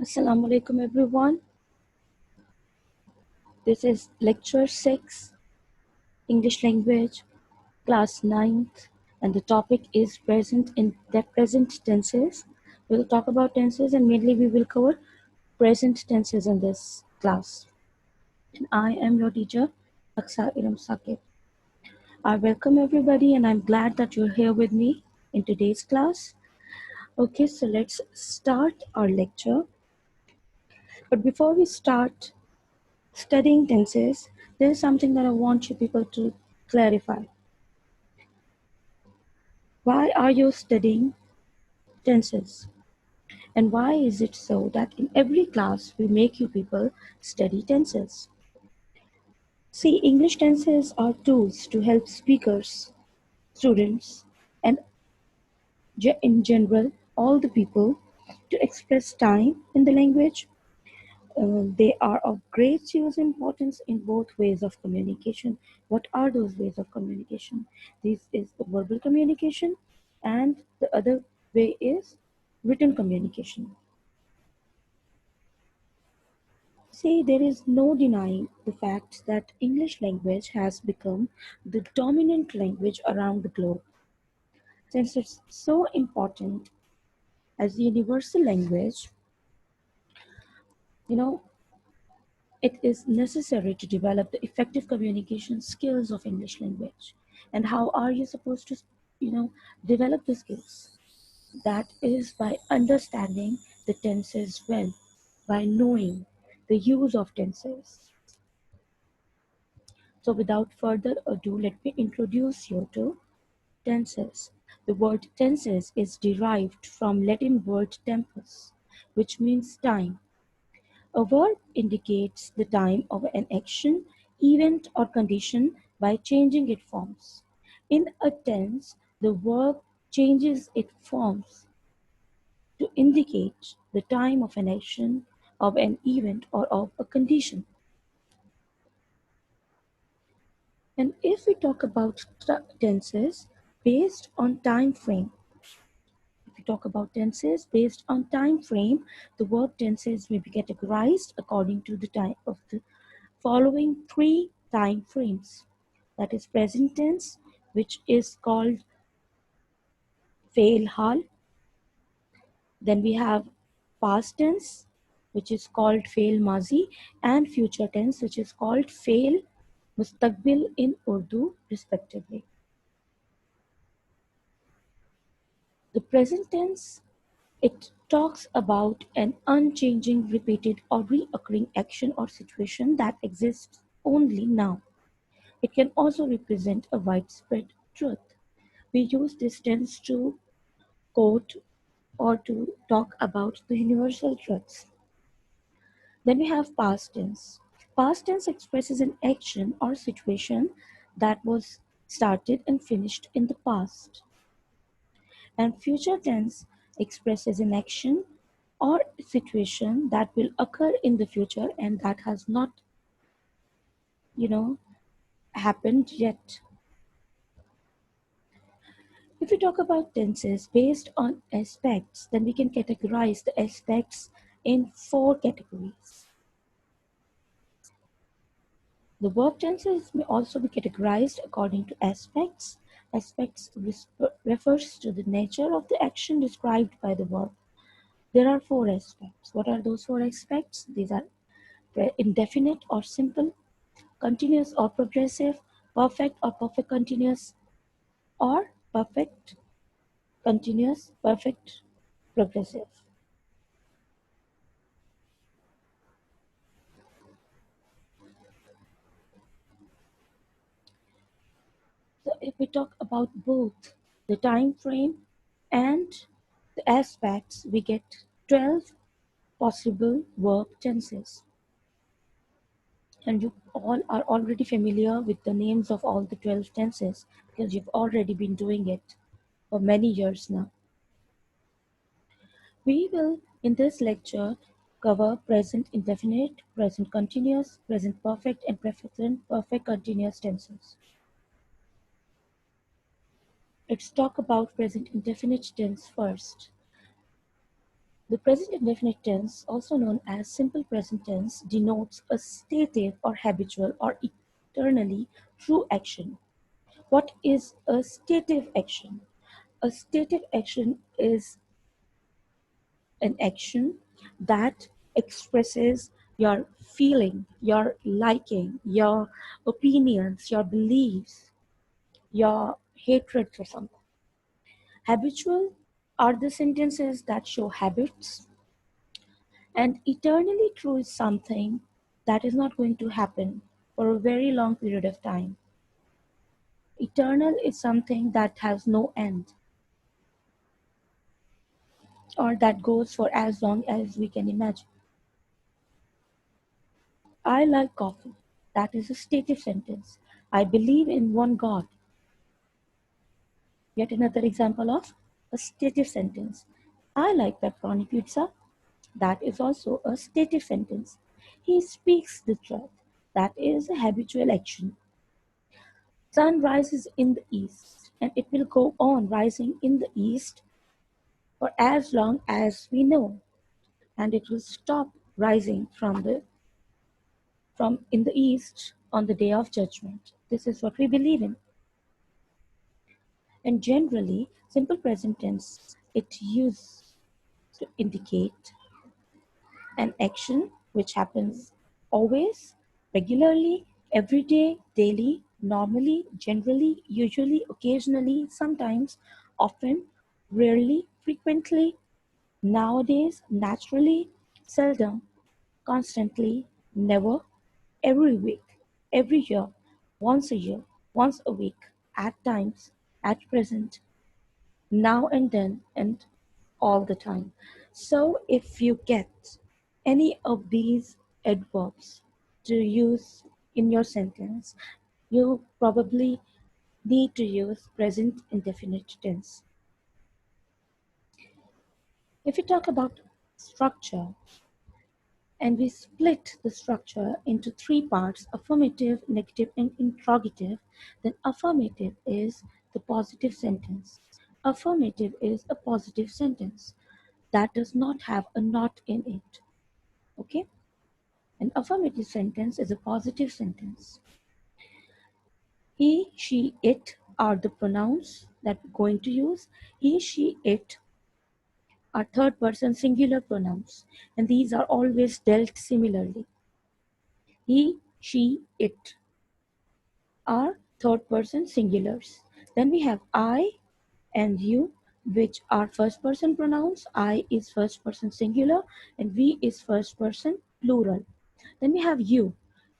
Assalamu alaikum everyone. This is lecture 6, English language, class 9th, and the topic is present tenses. We'll talk about tenses and mainly we will cover present tenses in this class. And I am your teacher, Aksa Iram Sakib. I welcome everybody and I'm glad that you're here with me in today's class. Okay, so let's start our lecture. But before we start, studying tenses, there is something that I want you people to clarify. Why are you studying tenses? And why is it so that in every class we make you people study tenses? See, English tenses are tools to help speakers, students, and in general, all the people to express time in the language. They are of great use importance in both ways of communication. What are those ways of communication? This is the verbal communication, and the other way is written communication. See, there is no denying the fact that English language has become the dominant language around the globe. Since it's so important as a universal language, you know, it is necessary to develop the effective communication skills of English language. And how are you supposed to, develop the skills? That is by understanding the tenses well, by knowing the use of tenses. So without further ado, let me introduce you to tenses. The word tenses is derived from Latin word tempus, which means time. A verb indicates the time of an action, event, or condition by changing its forms. In a tense, the verb changes its forms to indicate the time of an action, of an event, or of a condition. And if we talk about tenses based on time frame, if we talk about tenses based on time frame, the verb tenses may be categorized according to the time of the following three time frames. That is present tense, which is called fail hal. Then we have past tense, which is called fail mazi, and future tense, which is called fail mustaqbil in Urdu, respectively. The present tense, it talks about an unchanging, repeated, or reoccurring action or situation that exists only now. It can also represent a widespread truth. We use this tense to quote or to talk about the universal truths. Then we have past tense. Past tense expresses an action or situation that was started and finished in the past. And future tense expresses an action or situation that will occur in the future and that has not, you know, happened yet. If we talk about tenses based on aspects, then we can categorize the aspects in four categories. The verb tenses may also be categorized according to aspects. Aspects refers to the nature of the action described by the verb. There are four aspects. What are those four aspects? These are indefinite or simple, continuous or progressive, perfect or perfect continuous, or perfect, continuous, perfect, progressive. So if we talk about both the time frame and the aspects, we get 12 possible verb tenses. And you all are already familiar with the names of all the 12 tenses because you've already been doing it for many years now. We will, in this lecture, cover present indefinite, present continuous, present perfect, and present perfect continuous tenses. Let's talk about present indefinite tense first. The present indefinite tense, also known as simple present tense, denotes a stative or habitual or eternally true action. What is a stative action? A stative action is an action that expresses your feeling, your liking, your opinions, your beliefs, your hatred for something. Habitual are the sentences that show habits, and eternally true is something that is not going to happen for a very long period of time. Eternal is something that has no end or that goes for as long as we can imagine. I like coffee. That is a stative sentence. I believe in one God. Yet another example of a stative sentence. I like pepperoni pizza. That is also a stative sentence. He speaks the truth. That is a habitual action. Sun rises in the east, and it will go on rising in the east for as long as we know, and it will stop rising from in the east on the day of judgment. This is what we believe in. And generally, simple present tense it used to indicate an action which happens always, regularly, every day, daily, normally, generally, usually, occasionally, sometimes, often, rarely, frequently, nowadays, naturally, seldom, constantly, never, every week, every year, once a week, at times, at present, now and then, and all the time. So if you get any of these adverbs to use in your sentence, you probably need to use present indefinite tense. If we talk about structure and we split the structure into three parts affirmative, negative, and interrogative, then affirmative is the positive sentence. Affirmative is a positive sentence that does not have a not in it. Okay? An affirmative sentence is a positive sentence. He, she, it are the pronouns that we're going to use. He, she, it are third person singular pronouns, and these are always dealt similarly. He, she, it are third person singulars. Then we have I and you, which are first person pronouns. I is first person singular, and we is first person plural. Then we have you.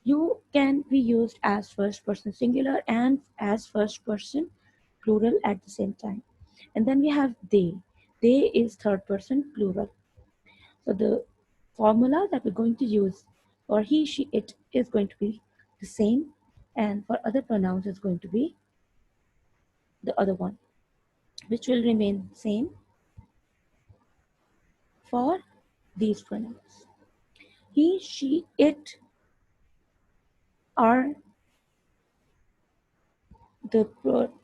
You can be used as first person singular and as first person plural at the same time. And then we have they. They is third person plural. So the formula that we're going to use for he, she, it is going to be the same, and for other pronouns is going to be the other one, which will remain same for these pronouns. He, she, it are the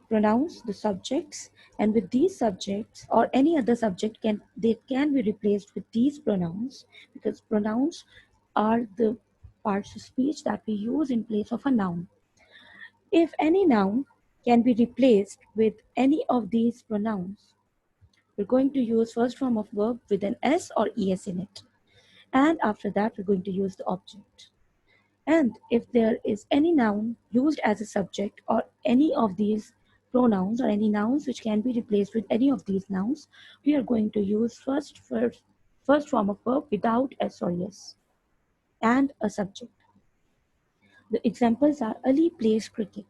pronouns, the subjects, and with these subjects or any other subject can be replaced with these pronouns because pronouns are the parts of speech that we use in place of a noun. If any noun can be replaced with any of these pronouns, we're going to use first form of verb with an s or es in it, and after that we're going to use the object. And if there is any noun used as a subject or any of these pronouns or any nouns which can be replaced with any of these nouns, we are going to use first form of verb without s or yes and a subject. The examples are Ali plays cricket.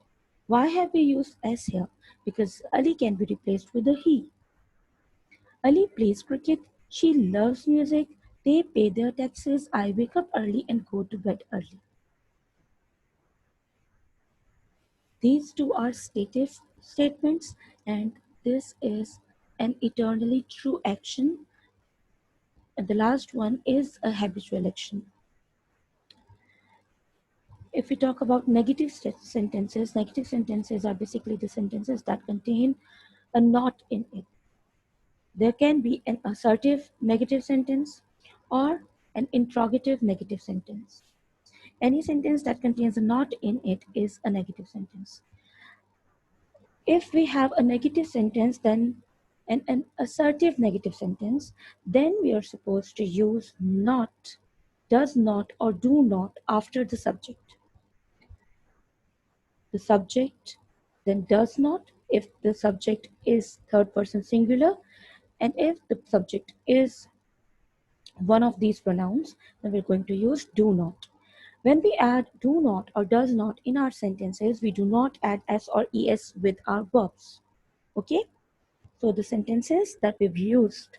Why have we used s here? Because Ali can be replaced with a he. Ali plays cricket. She loves music. They pay their taxes. I wake up early and go to bed early. These two are stative statements, and this is an eternally true action. And the last one is a habitual action. If we talk about negative sentences are basically the sentences that contain a not in it. There can be an assertive negative sentence or an interrogative negative sentence. Any sentence that contains a not in it is a negative sentence. If we have a negative sentence, then an assertive negative sentence, then we are supposed to use not, does not, or do not after the subject. The subject then does not if the subject is third person singular, and if the subject is one of these pronouns, then we're going to use do not. When we add do not or does not in our sentences, we do not add s or es with our verbs. Okay? So the sentences that we've used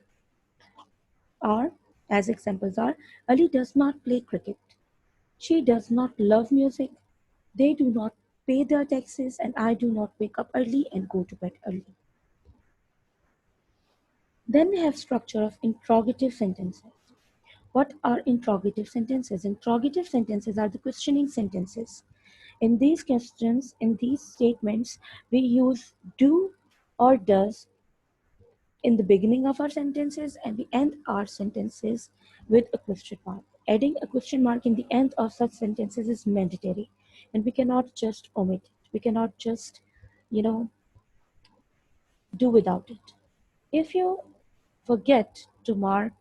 are, as examples are, Ali does not play cricket. She does not love music. They do not pay their taxes, and I do not wake up early and go to bed early. Then we have structure of interrogative sentences. What are interrogative sentences? Interrogative sentences are the questioning sentences. In these questions, in these statements, we use do or does in the beginning of our sentences, and we end our sentences with a question mark. Adding a question mark in the end of such sentences is mandatory, and we cannot just omit it. We cannot just, you know, do without it. If you forget to mark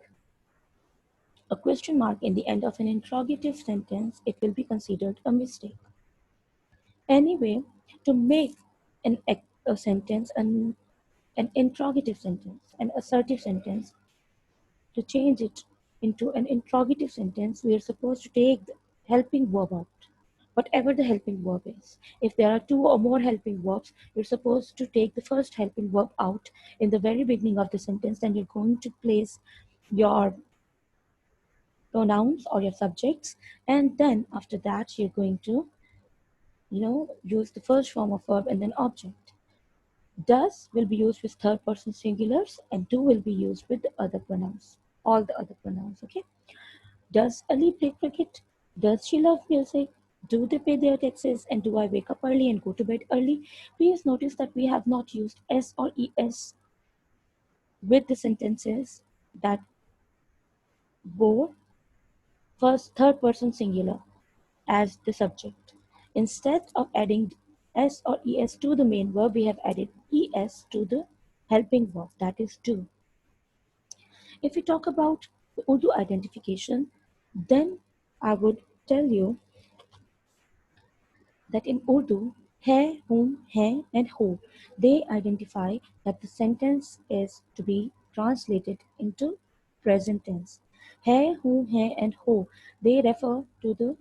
a question mark in the end of an interrogative sentence, it will be considered a mistake. Anyway, to make a sentence an interrogative sentence, an assertive sentence, to change it into an interrogative sentence, we are supposed to take the helping verb out, whatever the helping verb is. If there are two or more helping verbs, you're supposed to take the first helping verb out in the very beginning of the sentence, then you're going to place your pronouns or your subjects, and then after that, you're going to, use the first form of verb and then object. Does will be used with third person singulars, and do will be used with the other pronouns, all the other pronouns, okay? Does Ali play cricket? Does she love music? Do they pay their taxes? And do I wake up early and go to bed early? Please notice that we have not used S or ES with the sentences that bore first third person singular as the subject. Instead of adding S or ES to the main verb, we have added ES to the helping verb, that is do. If we talk about the Urdu identification, then I would tell you that in Urdu, hai, whom, hai, and who, they identify that the sentence is to be translated into present tense. Hai, whom, hai, and who, they refer to the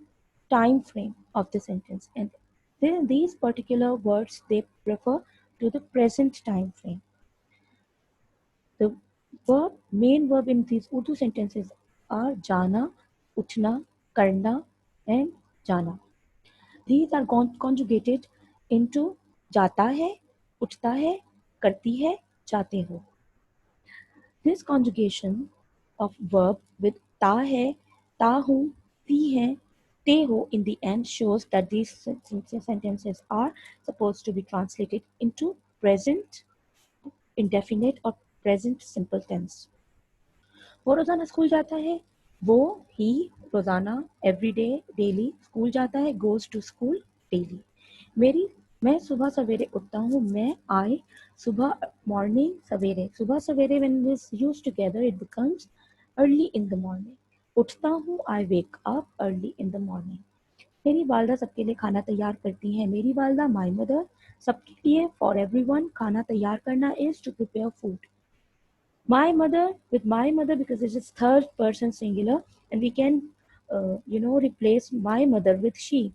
time frame of the sentence, and these particular words they refer to the present time frame. The main verb in these Urdu sentences are jana, utna, karna, and jana. These are conjugated into जाता है, उठता है, करती है, जाते हो. This conjugation of verb with ta hai, ta hu, ti hai, te ho in the end shows that these sentences are supposed to be translated into present indefinite or present simple tense. वो रोजाना school जाता है, वो ही रोजाना everyday daily school जाता है, goes to school daily. मैं सुबह सवेरे उठता हूँ, मैं आई सुबह मॉर्निंग सवेरे. सुबह सवेरे when this used together it becomes early in the morning. उठता हूँ, I wake up early in the morning. मेरी वालदा सबके लिए खाना तैयार करती हैं. मेरी वालदा my mother सबके लिए for everyone खाना तैयार करना is to prepare food. My mother with my mother because it is third person singular, and we can replace my mother with she.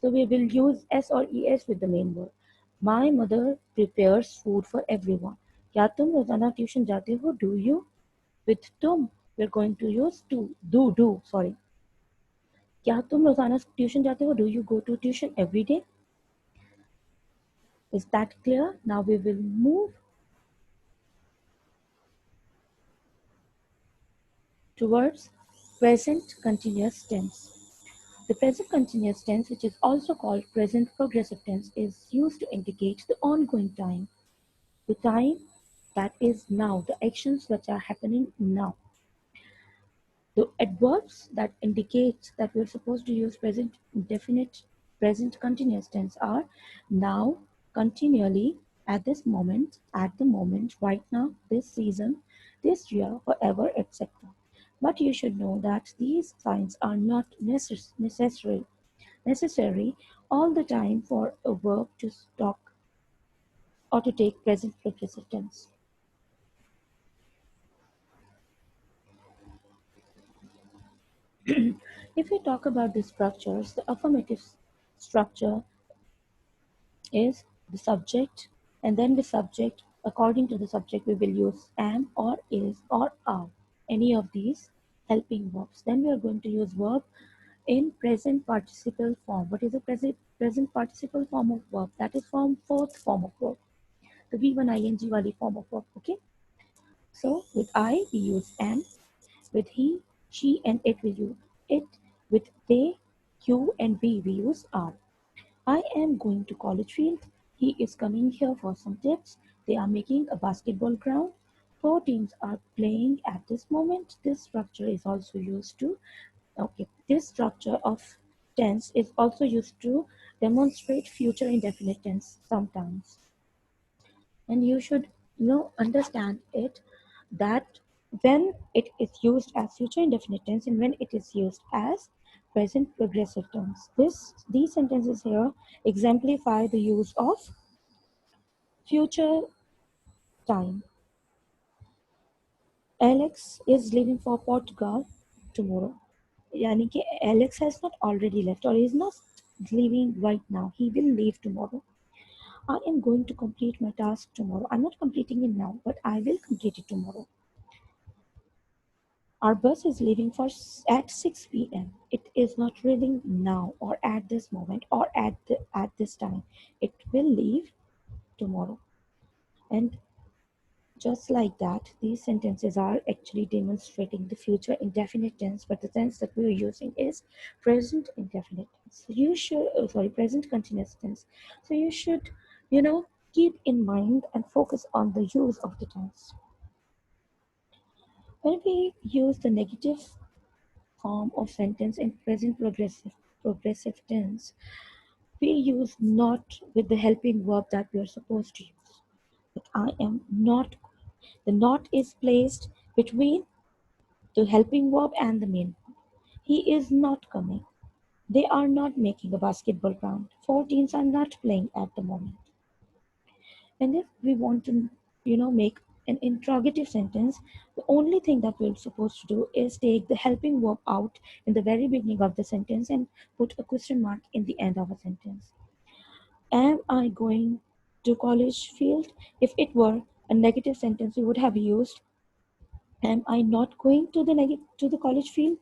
So we will use s or es with the main verb. My mother prepares food for everyone. क्या तुम रोजाना tuition जाते हो? Do you? With तुम we're going to use to. Do sorry. क्या तुम रोजाना tuition जाते हो? Do you go to tuition every day? Is that clear? Now we will move towards present continuous tense. The present continuous tense, which is also called present progressive tense, is used to indicate the ongoing time, the time that is now, the actions which are happening now. The adverbs that indicate that we're supposed to use present indefinite, present continuous tense are now, continually, at this moment, at the moment, right now, this season, this year, forever, etc. But you should know that these signs are not necessary all the time for a verb to talk or to take present progressive tense. If we talk about the structures, the affirmative structure is the subject, and then the subject, according to the subject, we will use am or is or are, any of these helping verbs. Then we are going to use verb in present participle form. What is the present participle form of verb? That is form fourth form of verb, the V1 ing wali form of verb. Okay. So with I we use am, with he, she, and it we use it, with they, you, and we use are. I am going to college field. He is coming here for some tips. They are making a basketball ground. Four teams are playing at this moment. This structure is also used to, okay, this structure of tense is also used to demonstrate future indefinite tense sometimes. And you should understand it that when it is used as future indefinite tense and when it is used as present progressive tense. These sentences here exemplify the use of future time. Alex is leaving for Portugal tomorrow. यानी कि Alex has not already left or is not leaving right now. He will leave tomorrow. I am going to complete my task tomorrow. I'm not completing it now, but I will complete it tomorrow. Our bus is leaving at 6 p.m. It is not leaving now or at this moment or at this time. It will leave tomorrow. And just like that, these sentences are actually demonstrating the future indefinite tense, but the tense that we are using is present indefinite tense. So you should, present continuous tense. So you should, keep in mind and focus on the use of the tense. When we use the negative form of sentence in present progressive tense, we use not with the helping verb that we are supposed to use. But I am not. The not is placed between the helping verb and the main verb. He is not coming. They are not making a basketball ground. Four teams are not playing at the moment. And if we want to, make an interrogative sentence, the only thing that we're supposed to do is take the helping verb out in the very beginning of the sentence and put a question mark in the end of a sentence. Am I going to college field? If it were a negative sentence, we would have used am I not going to the college field?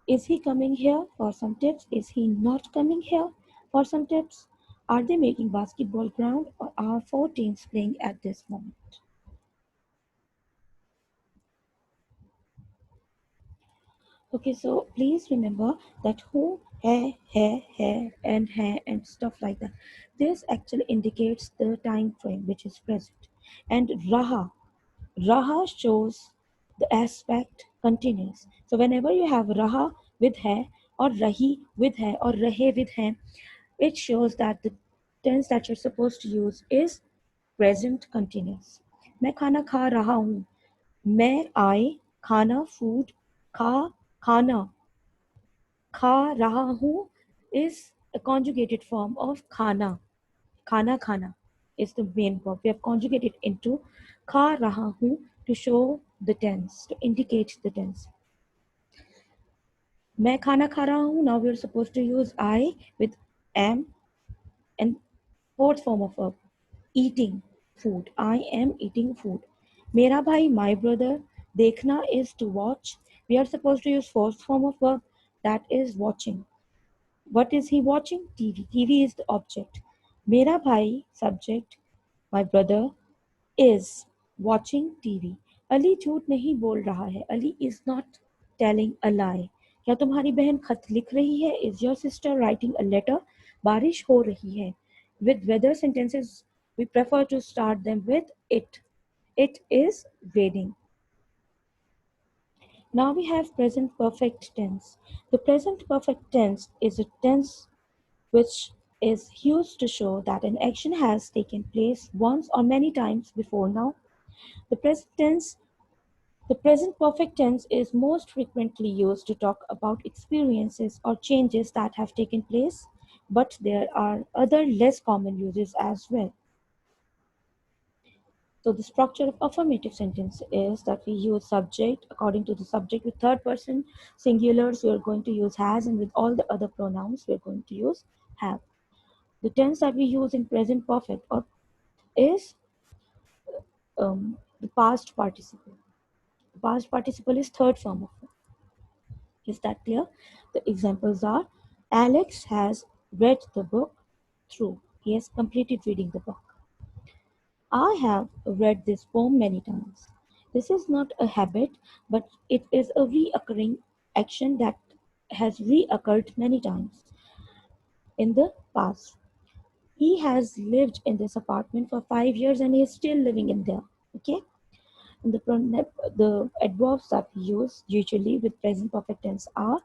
Is he coming here for some tips? Is he not coming here for some tips? Are they making basketball ground or are four teams playing at this moment? Okay, so please remember that who, and stuff like that. This actually indicates the time frame which is present. And raha shows the aspect continuous. So whenever you have raha with hai or rahi with hai or rahe with hai, it shows that the tense that you're supposed to use is present continuous. मैं खाना खा रहा हूँ. मैं I खाना food खा खाना खा रहा हूँ is a conjugated form of khana. Khana khana is the main verb. We have conjugated into kha raha hu to show the tense, to indicate the tense. मैं खाना खा रहा हूँ. Now we are supposed to use I with am and fourth form of verb, eating food. I am eating food. मेरा भाई, my brother. देखना is to watch. We are supposed to use fourth form of verb, that is watching. What is he watching? TV. TV is the object. मेरा भाई, subject. My brother is watching TV. Ali झूठ नहीं बोल रहा है. Ali is not telling a lie. क्या तुम्हारी बहन खत लिख रही है? Is your sister writing a letter? बारिश हो रही है. With weather sentences, we prefer to start them with it. It is raining. Now we have present perfect tense. The present perfect tense is a tense which is used to show that an action has taken place once or many times before now. The present tense The present perfect tense is most frequently used to talk about experiences or changes that have taken place, but there are other less common uses as well. So, the structure of affirmative sentence is that we use subject according to the subject with third person singulars, we are going to use has, and with all the other pronouns, we are going to use have. The tense that we use in present perfect or is the past participle. The past participle is third form of it. Is that clear? The examples are Alex has read the book through. He has completed reading the book. I have read this poem many times. This is not a habit, but it is a reoccurring action that has reoccurred many times in the past. He has lived in this apartment for 5 years and he is still living in there. Okay? And the adverbs that we use usually with present perfect tense are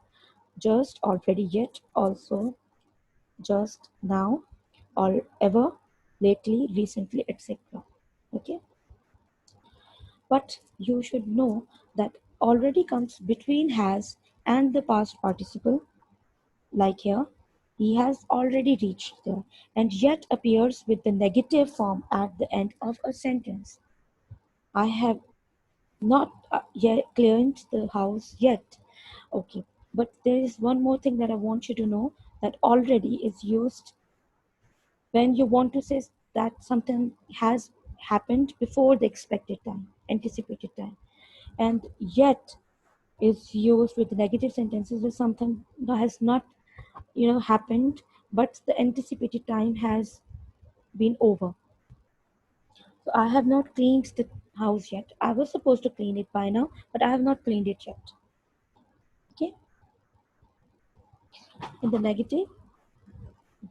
just, already, yet, also, just, now, or ever, lately, recently, etc. Okay, but you should know that already comes between has and the past participle, like here. He has already reached there, and yet appears with the negative form at the end of a sentence. I have not yet cleaned the house yet. Okay, but there is one more thing that I want you to know, that already is used when you want to say that something has happened before the expected time, anticipated time, and yet is used with negative sentences where something has not, happened, but the anticipated time has been over. So I have not cleaned the house yet. I was supposed to clean it by now, but I have not cleaned it yet. Okay. In the negative,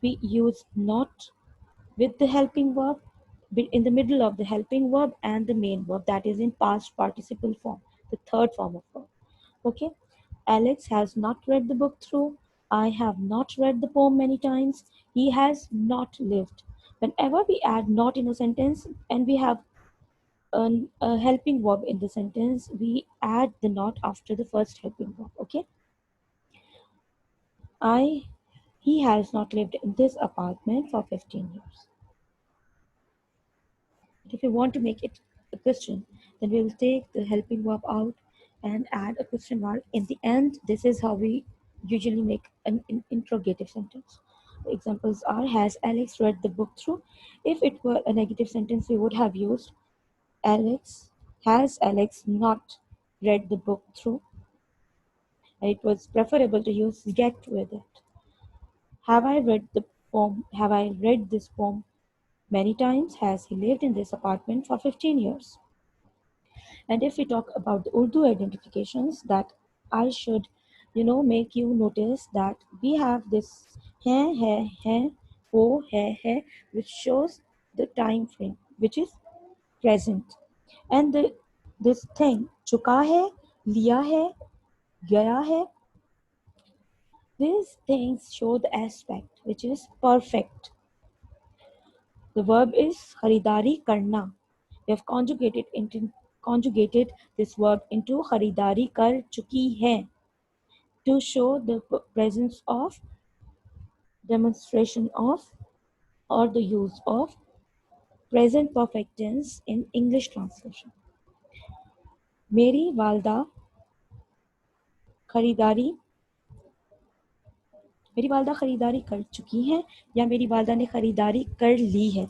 we use not with the helping verb in the middle of the helping verb and the main verb, that is in past participle form, the third form of verb. Okay. Alex has not read the book through. I have not read the poem many times. He has not lived. Whenever we add not in a sentence and we have a helping verb in the sentence, we add the not after the first helping verb. Okay. I He has not lived in this apartment for 15 years. If you want to make it a question, then we will take the helping verb out and add a question mark in the end. This is how we usually make an interrogative sentence. The examples are, has Alex read the book through? If it were a negative sentence, we would have used Alex, has Alex not read the book through? And it was preferable to use get with it. Have I read this poem many times? Has he lived in this apartment for 15 years? And if we talk about the Urdu identifications, that I should, make you notice that we have this hai, hai, which shows the time frame, which is present. And this thing, chuka hai, liya hai, gaya hai, these things show the aspect, which is perfect. The verb is kharidari karna. We have conjugated this verb into kharidari kar chuki hai to show the presence of, demonstration of, or the use of present perfect tense in English translation. मेरी वालदा खरीदारी मेरी वालदा खरीदारी कर चुकी हैं या मेरी वालदा ने खरीदारी कर ली है.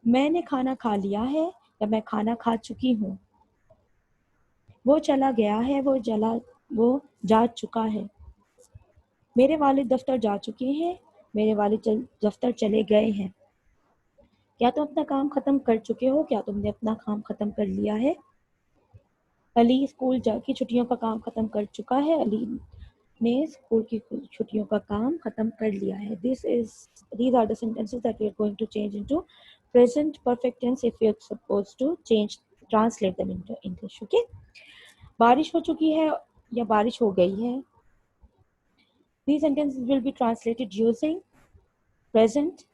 मैंने खाना खा लिया है या मैं खाना खा चुकी हूँ. वो चला गया है, वो जा चुका है. मेरे वालिद दफ्तर जा चुके हैं, मेरे वालिद दफ्तर चले गए हैं. क्या तुम अपना काम खत्म कर चुके हो? क्या तुमने अपना काम खत्म कर लिया है? अली स्कूल की छुट्टियों का काम खत्म कर चुका है. अली ने स्कूल की छुट्टियों का काम खत्म कर लिया है. These are the sentences that we are going to change into present perfect tense if you're supposed to change, translate them into English. Okay, बारिश हो चुकी है या बारिश हो गई है. These sentences will be translated using present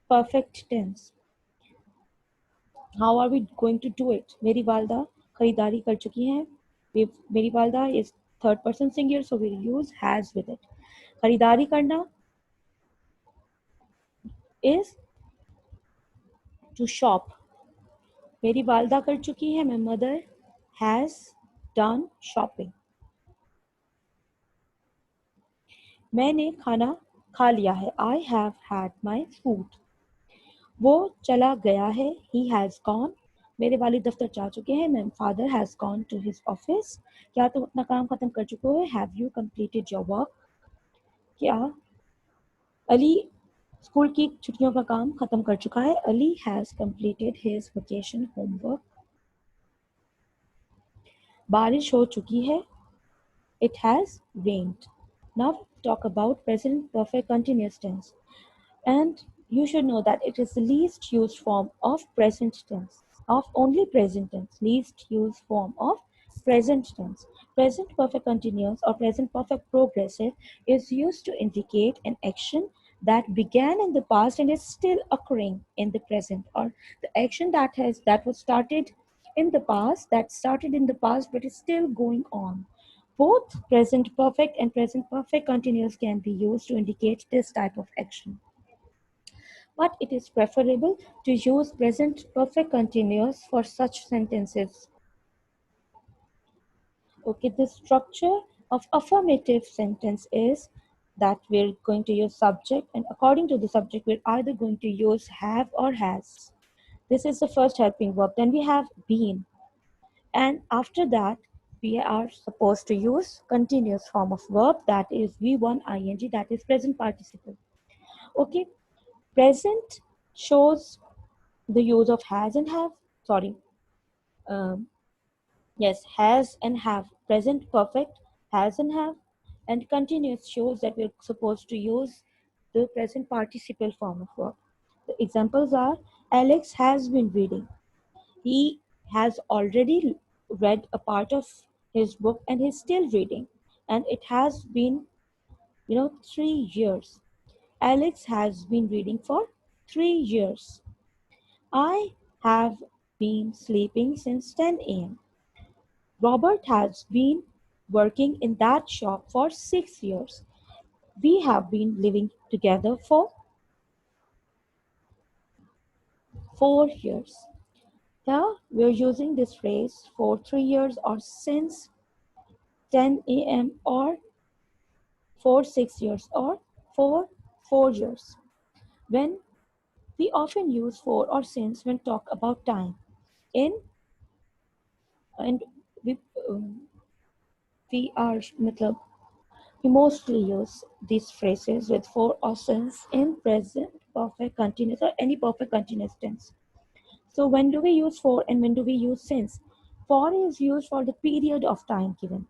perfect tense. How are we going to do it? मेरी वालदा खरीदारी कर चुकी हैं. मेरी वालदा is third person singular, so we'll use has with it. खरीदारी करना is to shop. मेरी वालदा कर चुकी है. My mother has done shopping. मैंने खाना खा लिया है. I have had my food. वो चला गया है. He has gone. मेरे वालिद दफ्तर जा चुके हैं. My father has gone to his office. क्या तुम अपना काम खत्म कर चुके हो? Have you completed your work? क्या अली स्कूल की छुट्टियों का काम खत्म कर चुका है. Ali has completed his vacation homework. बारिश हो चुकी है. It has rained. Now talk about present perfect continuous tense. And you should know that it is the least used form of present tense, of only present tense, least used form of present tense. Present perfect continuous or present perfect progressive is used to indicate an action that began in the past and is still occurring in the present, or the action that was started in the past, that started in the past but is still going on. Both present perfect and present perfect continuous can be used to indicate this type of action, but it is preferable to use present perfect continuous for such sentences. Okay, the structure of affirmative sentence is that we're going to use subject, and according to the subject, we're either going to use have or has. This is the first helping verb. Then we have been, and after that, we are supposed to use continuous form of verb, that is V1 ing, that is present participle. Okay, present shows the use of has and have. Sorry, um, yes, has and have. Present perfect, has and have. And continuous shows that we're supposed to use the present participle form of verb. The examples are: Alex has been reading. He has already read a part of his book and he's still reading. And it has been, 3 years. Alex has been reading for 3 years. I have been sleeping since 10 a.m. Robert has been working in that shop for 6 years. We have been living together for 4 years. Here we're using this phrase for 3 years, or since 10 a.m., or for 6 years, or for 4 years. When we often use for or since when talk about time. In and we we are matlab, we mostly use these phrases with for or since in present perfect continuous or any perfect continuous tense. So when do we use for and when do we use since? For is used for the period of time given.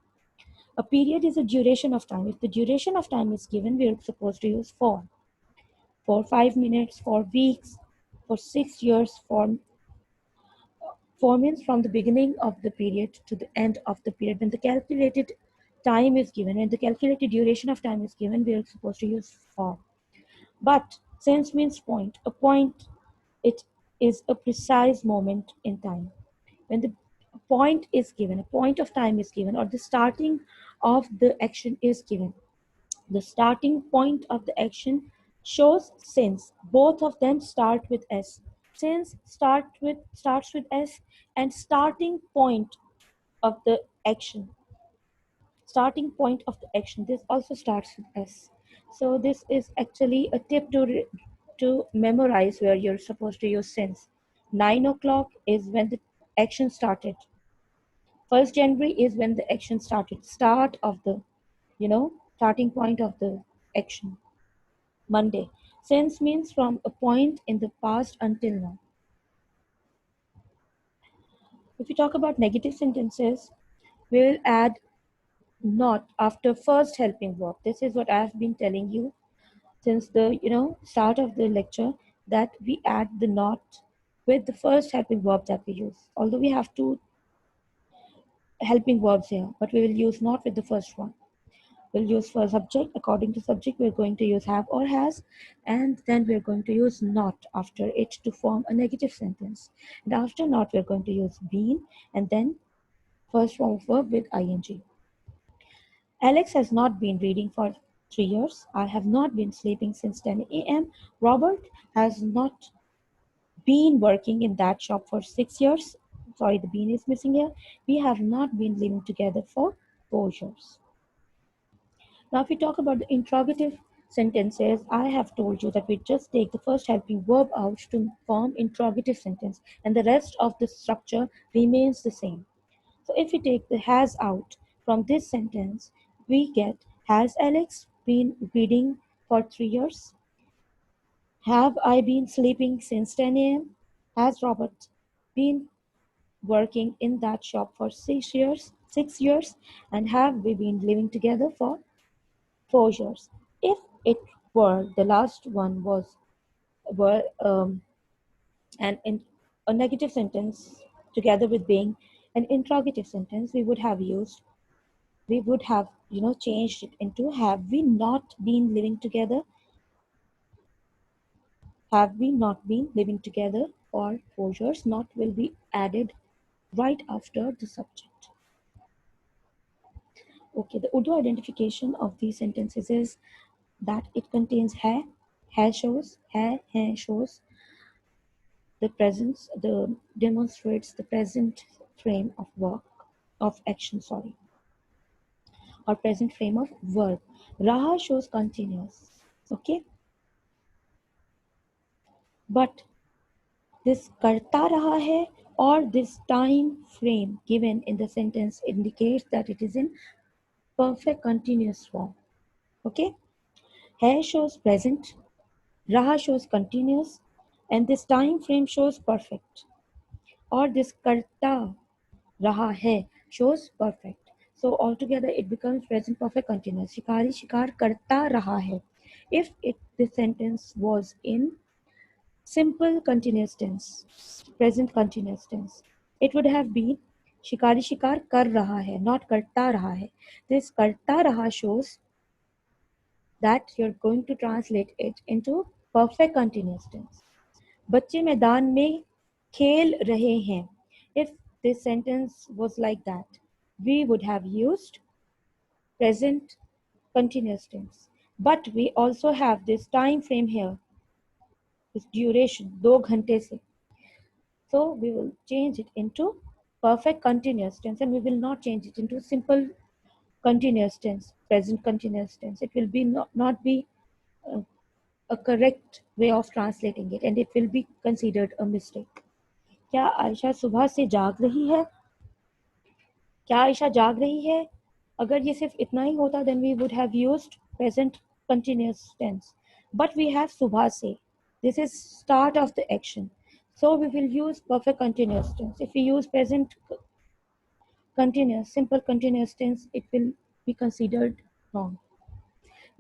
A period is a duration of time. If the duration of time is given, we are supposed to use for 5 minutes, for weeks, for 6 years, for means from the beginning of the period to the end of the period. When the calculated time is given, when the calculated duration of time is given, we are supposed to use for. But since means point. A point, it is a precise moment in time. When the point is given, a point of time is given, or the starting of the action is given, the starting point of the action shows since. Both of them start with S. Since starts with S, and starting point of the action. Starting point of the action. This also starts with S. So this is actually a tip to memorize where you're supposed to use since. 9 o'clock is when the action started. 1st January is when the action started. Start of the, starting point of the action. Monday. Since means from a point in the past until now. If we talk about negative sentences, we will add not after first helping verb. This is what I have been telling you since the start of the lecture. that we add the not with the first helping verb that we use. Although we have two helping verbs here, but we will use not with the first one. We'll use for subject. According to subject, we're going to use have or has, and then we're going to use not after it to form a negative sentence. And after not, we're going to use been, and then first form of verb with ing. Alex has not been reading for 3 years. I have not been sleeping since 10 a.m. Robert has not been working in that shop for 6 years. Sorry, the been is missing here. We have not been living together for 4 years. Now, if we talk about the interrogative sentences, I have told you that we just take the first helping verb out to form interrogative sentence, and the rest of the structure remains the same. So, if we take the has out from this sentence, we get has Alex been reading for 3 years? Have I been sleeping since 10 a.m.? Has Robert been working in that shop for 6 years? 6 years, and have we been living together for 4 years? If it were the last one was were an in, a negative sentence together with being an interrogative sentence, we would have changed it into have we not been living together? Have we not been living together for 4 years? Not will be added right after the subject. Okay, the Urdu identification of these sentences is that it contains hai shows the presence, the demonstrates the present frame of work, of action, sorry, or present frame of verb. Raha shows continuous. Okay, but this karta raha hai or this time frame given in the sentence indicates that it is in perfect continuous form. Okay, hai shows present, raha shows continuous, and this time frame shows perfect. Or this karta raha hai shows perfect. So altogether it becomes present perfect continuous. Shikari shikar karta raha hai. If this sentence was in simple continuous tense, present continuous tense, it would have been shikari shikar kar raha hai, not karta raha hai. This karta raha shows that you're going to translate it into perfect continuous tense. बच्चे मैदान में खेल रहे हैं. If this sentence was like that, we would have used present continuous tense. But we also have this time frame here, this duration, 2 घंटे से. So we will change it into perfect continuous tense, and we will not change it into simple continuous tense, present continuous tense. It will be not be uh, a correct way of translating it, and it will be considered a mistake. क्या आयशा सुबह से जाग रही है? क्या आयशा जाग रही है? अगर ये सिर्फ इतना ही होता then we would have used present continuous tense. But we have सुबह से. This is start of the action. So we will use perfect continuous tense. If we use present continuous, simple continuous tense, it will be considered wrong.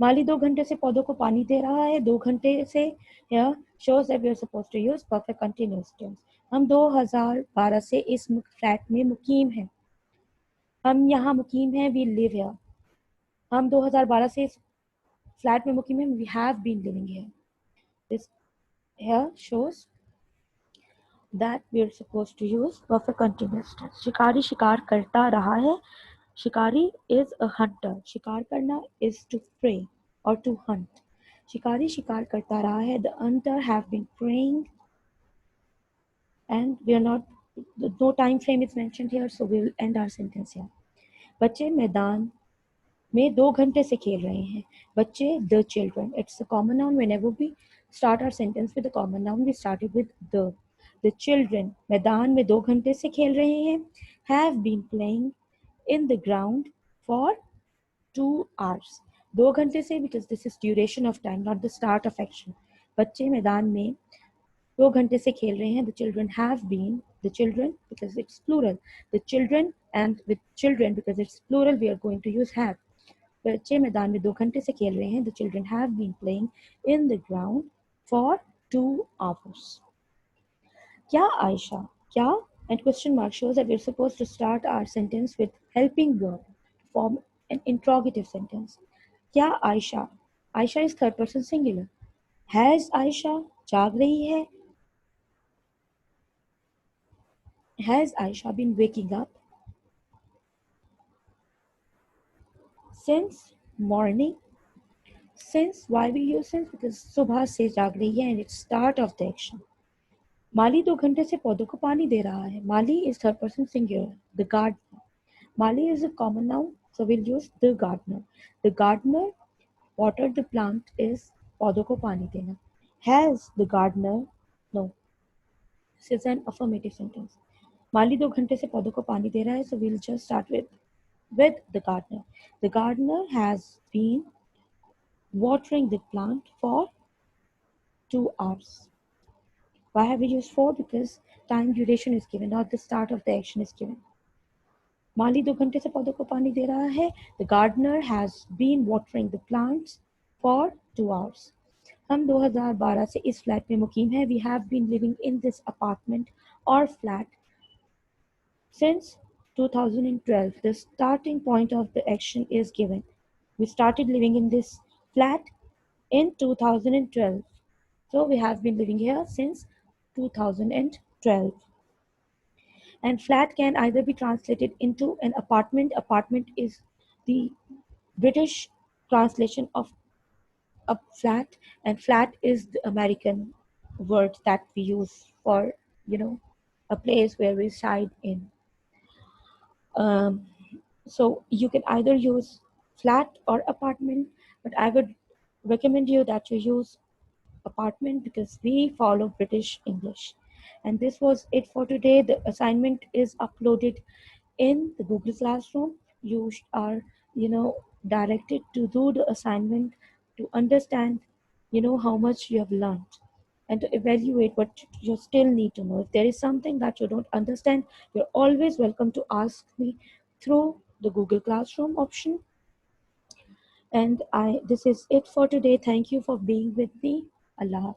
माली 2 घंटे से पौधों को पानी दे रहा है. 2 घंटे से here shows that we are supposed to use perfect continuous tense. हम 2012 से इस फ्लैट में मुकीम हैं. हम यहाँ मुकीम हैं, we live here. हम 2012 से इस फ्लैट में मुकीम हैं, we have been living here. This here shows that we are supposed to use perfect continuous tense. शिकारी शिकार करता रहा है. शिकारी is a hunter. शिकार करना is to prey or to hunt. शिकारी शिकार करता रहा है. The hunter have been praying, and we are not, no time frame is mentioned here, so we will end our sentence here. बच्चे मैदान में 2 घंटे से खेल रहे हैं. बच्चे the children. It's a common noun. Whenever we start our sentence with a common noun, we start it with the. The children मैदान में 2 घंटे से खेल रहे हैं. Have been playing in the ground for 2 hours. 2 घंटे से because this is duration of time, not the start of action. बच्चे मैदान में 2 घंटे से खेल रहे हैं. The children have been, the children because it's plural. The children, and with children because it's plural, we are going to use have. बच्चे मैदान में 2 घंटे से खेल रहे हैं. The children have been playing in the ground for 2 hours. Yeah, Aisha. Yeah? And question mark shows that we're supposed to start our sentence with helping verb to form an interrogative sentence. Yeah, Aisha. Aisha is third person singular. Has Aisha जाग रही है? Has Aisha been waking up since morning? Since, why we use since? Because सुबह से जाग रही है and it's start of the action. माली 2 घंटे से पौधों को पानी दे रहा है. माली is third person singular. The gardener. Mali is a common noun, so we'll use the gardener. The gardener watered the plant is पौधों को पानी देना. Has the gardener? No, this is an affirmative sentence. माली 2 घंटे से पौधों को पानी दे रहा है, so we'll just start with the gardener. The gardener has been watering the plant for 2 hours. Why have we used for? Because time duration is given, not the start of the action is given. माली 2 घंटे से पौधों को पानी दे रहा है. The gardener has been watering the plants for 2 hours. हम 2012 से इस फ्लैट में मुकीम हैं. We have been living in this apartment or flat since 2012. The starting point of the action is given. We started living in this flat in 2012. So we have been living here since 2012. And flat can either be translated into an apartment. Apartment is the British translation of a flat, and flat is the American word that we use for, you know, a place where we reside in. Um, so you can either use flat or apartment, but I would recommend you that you use apartment because we follow British English. And this was it for today. The assignment is uploaded in the Google Classroom. You are, directed to do the assignment to understand, how much you have learned and to evaluate what you still need to know. If there is something that you don't understand, you're always welcome to ask me through the Google Classroom option. And this is it for today. Thank you for being with me. Allah.